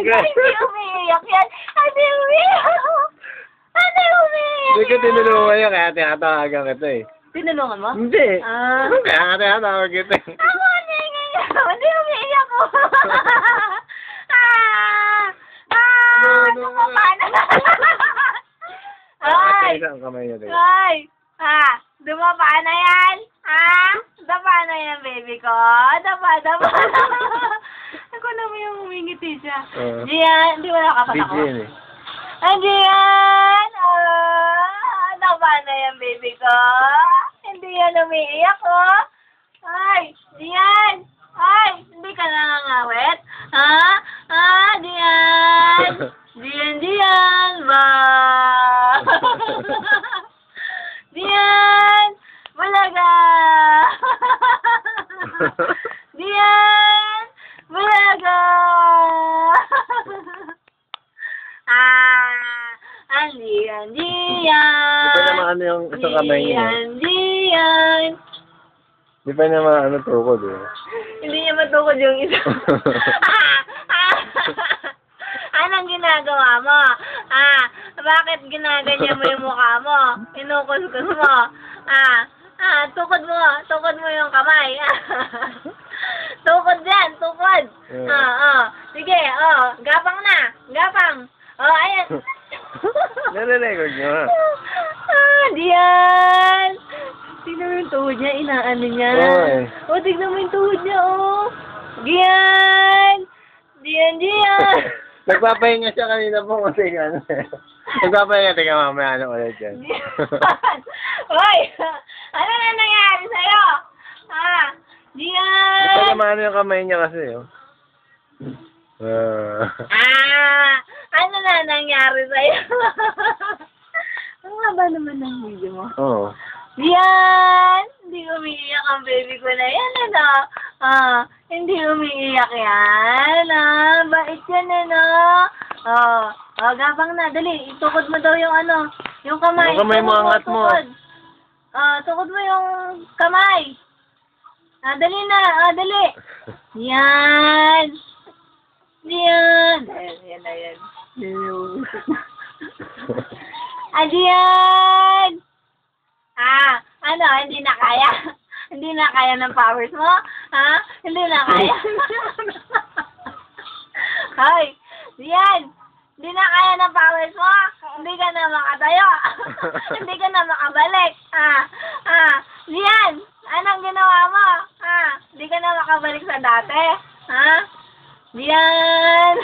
Hindi umiiyak yan. Hindi umiiyak. Hindi umiiyak. Hindi ka tinulungan niya, kaya tinatawagan kita eh. Tinulungan mo? Hindi. Ah. Kaya nga tinatawagan kita eh. Ako, hindi umiiyak ko. Dumapa na. Ay! Isang kamay niya. Ay! Dumapa na yan? Dapa na yan, baby ko. Dapa. Ako naman yung humingiti siya. Gian, di mo nakakapat ako. Gian eh. Gian! Dapa na yan, baby ko. Hindi yan umiiyak, oh. Ay! Gian! Ay! Hindi ka nangangawit? Gian! Gian ba? Dian! Bulaga! Dian! Bulaga! Dian! Di pa naman ano yung isang kamay niya. Dian! Di pa naman ano tukod eh. Hindi niya matukod yung isa. Anong ginagawa mo? Bakit ginaganyan mo yung mukha mo? Inukuskus mo? Tukod mo yung kamay. Tukod dyan, tukod. Sige, gapang na, gapang. Ayan. Nare-record niyo ha? Diyan. Tignan mo yung tuhod niya, inaano niya. Tignan mo yung tuhod niya, Diyan. Diyan. Nagpapahinga siya kanina po kasi ano eh. Nagpapahinga, tika mamaya ano ulit yan. Hoy! Ano na nangyari sa'yo? Diyan! Di pa naman ano yung kamay niya kasi ano na nangyari sa'yo? Ang haba naman ng video mo. Oo. Diyan! Hindi umiiyak ang baby ko na yan, ano? Hindi umiiyak yan, Bait yan, ano? Gabang na, dali. Itukod mo daw yung ano, yung kamay. Yung kamay mo, angat mo. Tukod mo yung kamay. Dali na, dali. Yan. Diyan. Ayan. Diyan. Ano, hindi na kaya? Hindi na kaya ng powers mo? Hindi na kaya? Hoy, Diyan, hindi na kaya ng powers mo? Hindi ka na makatayo? Hindi ka na makabalik? Diyan, anong ginawa mo? Hindi ka na makabalik sa dati? Diyan.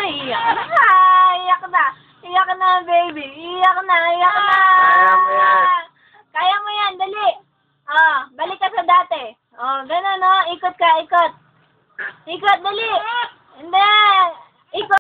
Iyak na. Iyak na, baby. Iyak na. Kaya mo yan. Kaya mo yan, dali. Balik ka sa dati. Ganun, ikot ka, ikot. Ikot, dali. Hindi. Ikot.